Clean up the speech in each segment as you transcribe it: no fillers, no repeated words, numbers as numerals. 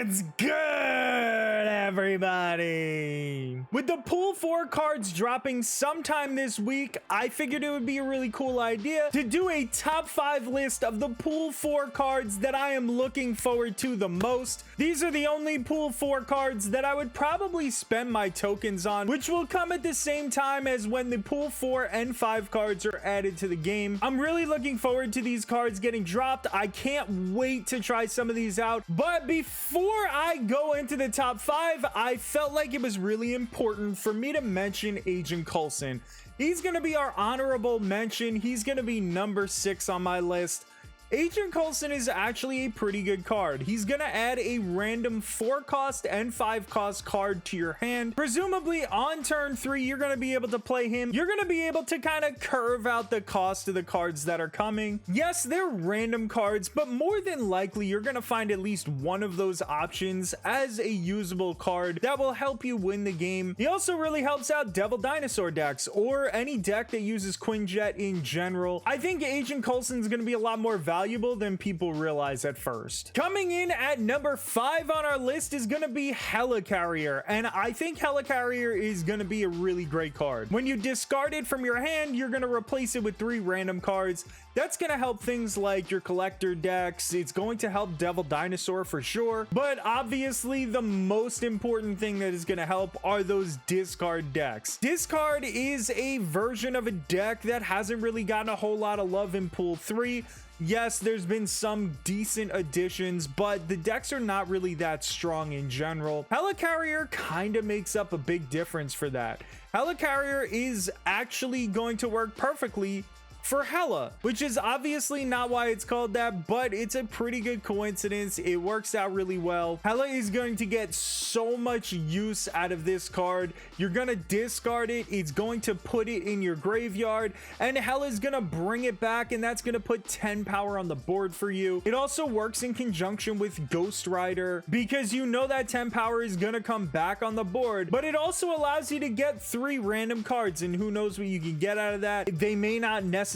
What's good, everybody? With the pool 4 cards dropping sometime this week, I figured it would be a really cool idea to do a top 5 list of the pool 4 cards that I am looking forward to the most. These are the only pool 4 cards that I would probably spend my tokens on, which will come at the same time as when the pool 4 and 5 cards are added to the game. I'm really looking forward to these cards getting dropped. I can't wait to try some of these out. But before I go into the top 5, I felt like it was really important for me to mention Agent Coulson. He's going to be our honorable mention. He's going to be number 6 on my list. Agent Coulson is actually a pretty good card. He's gonna add a random 4 cost and 5 cost card to your hand. Presumably on turn 3, you're gonna be able to play him. You're gonna be able to kind of curve out the cost of the cards that are coming. Yes, they're random cards, but more than likely, you're gonna find at least one of those options as a usable card that will help you win the game. He also really helps out Devil Dinosaur decks or any deck that uses Quinjet in general. I think Agent Coulson is gonna be a lot more valuable than people realize at first. Coming in at number 5 on our list is going to be Helicarrier, and I think Helicarrier is going to be a really great card. When you discard it from your hand, you're going to replace it with 3 random cards. That's going to help things like your collector decks. It's going to help Devil Dinosaur for sure, but obviously the most important thing that is going to help are those discard decks. Discard is a version of a deck that hasn't really gotten a whole lot of love in Pool 3. Yes, there's been some decent additions, but the decks are not really that strong in general. Helicarrier kind of makes up a big difference for that. Helicarrier is actually going to work perfectly for Hela, which is obviously not why it's called that, but it's a pretty good coincidence. It works out really well. Hela is going to get so much use out of this card. You're gonna discard it, it's going to put it in your graveyard, and Hela is gonna bring it back, and that's gonna put 10 power on the board for you. It also works in conjunction with Ghost Rider because you know that 10 power is gonna come back on the board, but it also allows you to get 3 random cards, and who knows what you can get out of that. They may not necessarily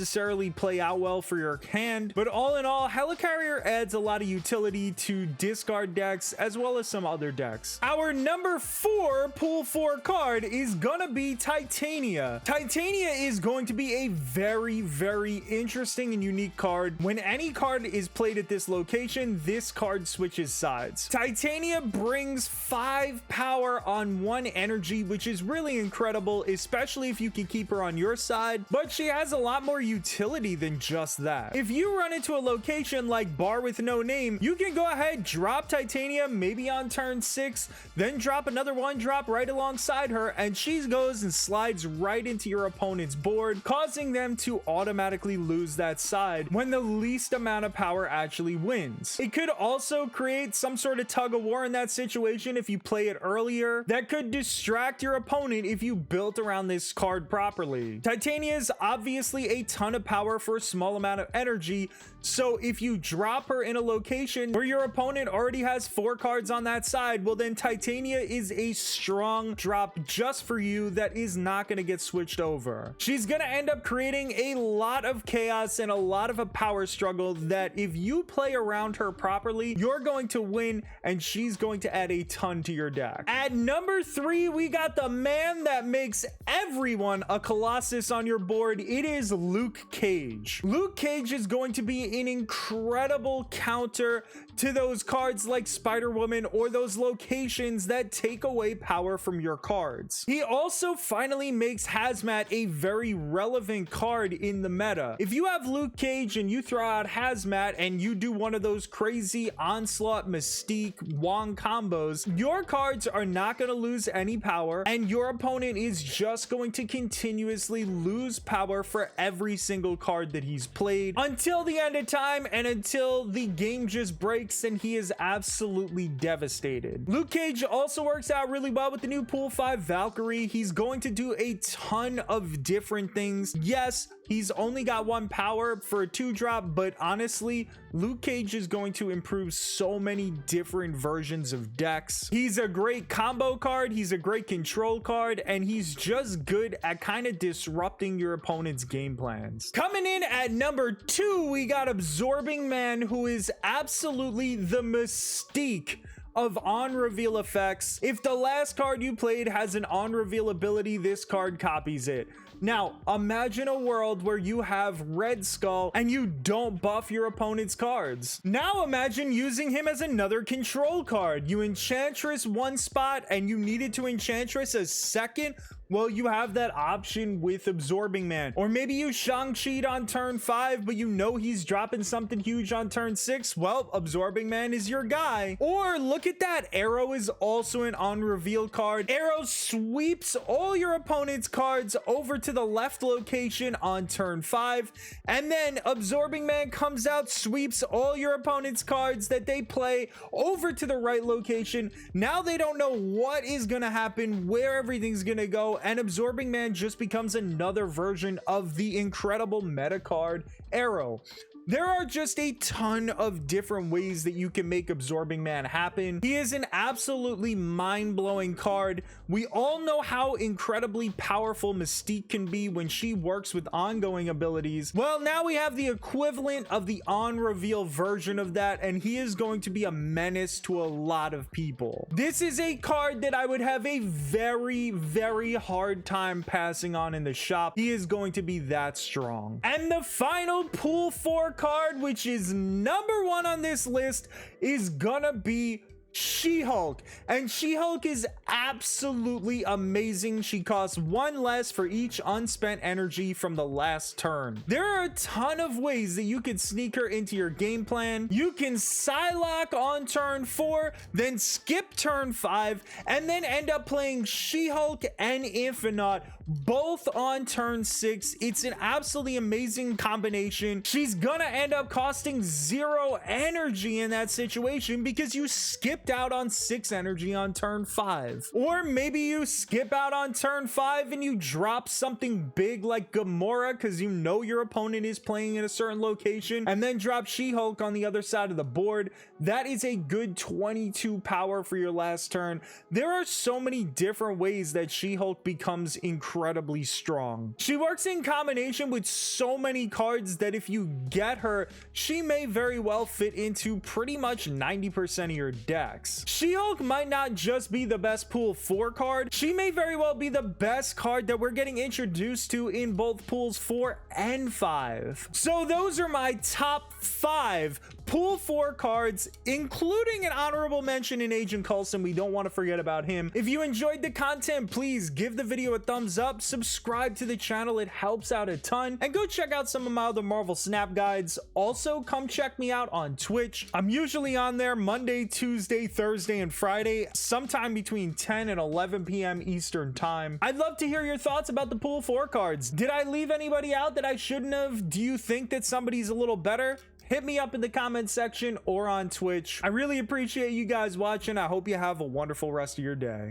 play out well for your hand, but all in all, Helicarrier adds a lot of utility to discard decks as well as some other decks. Our number 4 pool 4 card is gonna be Titania. Titania is going to be a very, very interesting and unique card. When any card is played at this location, this card switches sides. Titania brings 5 power on 1 energy, which is really incredible, especially if you can keep her on your side, but she has a lot more utility than just that. If you run into a location like Bar with No Name, you can go ahead, drop Titania maybe on turn 6, then drop another 1-drop right alongside her, and she goes and slides right into your opponent's board, causing them to automatically lose that side when the least amount of power actually wins. It could also create some sort of tug of war in that situation if you play it earlier. That could distract your opponent if you built around this card properly. Titania is obviously a ton of power for a small amount of energy, so if you drop her in a location where your opponent already has 4 cards on that side, well then Titania is a strong drop just for you that is not going to get switched over. She's going to end up creating a lot of chaos and a lot of a power struggle that if you play around her properly, you're going to win, and she's going to add a ton to your deck. At number 3, we got the man that makes everyone a Colossus on your board. It is Luke Cage. Luke Cage is going to be an incredible counter to those cards like Spider-Woman or those locations that take away power from your cards. He also finally makes Hazmat a very relevant card in the meta. If you have Luke Cage and you throw out Hazmat and you do one of those crazy Onslaught, Mystique, Wong combos, your cards are not going to lose any power, and your opponent is just going to continuously lose power for every single card that he's played until the end of time and until the game just breaks and he is absolutely devastated. Luke Cage also works out really well with the new Pool 5 Valkyrie. He's going to do a ton of different things. Yes, he's only got 1 power for a 2-drop, but honestly, Luke Cage is going to improve so many different versions of decks. He's a great combo card, he's a great control card, and he's just good at kind of disrupting your opponent's game plans. Coming in at number 2, we got Absorbing Man, who is absolutely the mystique of on reveal effects. If the last card you played has an on reveal ability, this card copies it. Now, imagine a world where you have Red Skull and you don't buff your opponent's cards. Now imagine using him as another control card. You Enchantress one spot and you needed to Enchantress a second. Well, you have that option with Absorbing Man. Or maybe you Shang-Chi'd on turn 5, but you know he's dropping something huge on turn 6. Well, Absorbing Man is your guy. Or look at that. Arrow is also an on-reveal card. Arrow sweeps all your opponent's cards over to the left location on turn 5. And then Absorbing Man comes out, sweeps all your opponent's cards that they play over to the right location. Now they don't know what is going to happen, where everything's going to go. And Absorbing Man just becomes another version of the incredible meta card Arrow. There are just a ton of different ways that you can make Absorbing Man happen. He is an absolutely mind-blowing card. We all know how incredibly powerful Mystique can be when she works with ongoing abilities. Well, now we have the equivalent of the on-reveal version of that, and he is going to be a menace to a lot of people. This is a card that I would have a very, very hard time passing on in the shop. He is going to be that strong. And the final pool 4 card, which is number 1 on this list, is gonna be SheHulk. And SheHulk is absolutely amazing. She costs 1 less for each unspent energy from the last turn. There are a ton of ways that you could sneak her into your game plan. You can Psylocke on turn 4, then skip turn 5, and then end up playing SheHulk and Infinite both on turn 6. It's an absolutely amazing combination. She's gonna end up costing 0 energy in that situation because you skipped out on 6 energy on turn 5. Or maybe you skip out on turn 5 and you drop something big like Gamora because you know your opponent is playing in a certain location, and then drop SheHulk on the other side of the board. That is a good 22 power for your last turn. There are so many different ways that SheHulk becomes incredibly strong. She works in combination with so many cards that if you get her, she may very well fit into pretty much 90% of your decks. SheHulk might not just be the best pool 4 card, she may very well be the best card that we're getting introduced to in both pools 4 and 5. So those are my top 5 pool 4 cards, including an honorable mention in Agent Coulson. We don't want to forget about him. If you enjoyed the content, please give the video a thumbs up, subscribe to the channel, it helps out a ton, and go check out some of my other Marvel Snap guides. Also, come check me out on Twitch. I'm usually on there Monday, Tuesday, Thursday, and Friday, sometime between 10 and 11 p.m. Eastern time. I'd love to hear your thoughts about the pool 4 cards. Did I leave anybody out that I shouldn't have? Do you think that somebody's a little better? Hit me up in the comment section or on Twitch. I really appreciate you guys watching. I hope you have a wonderful rest of your day.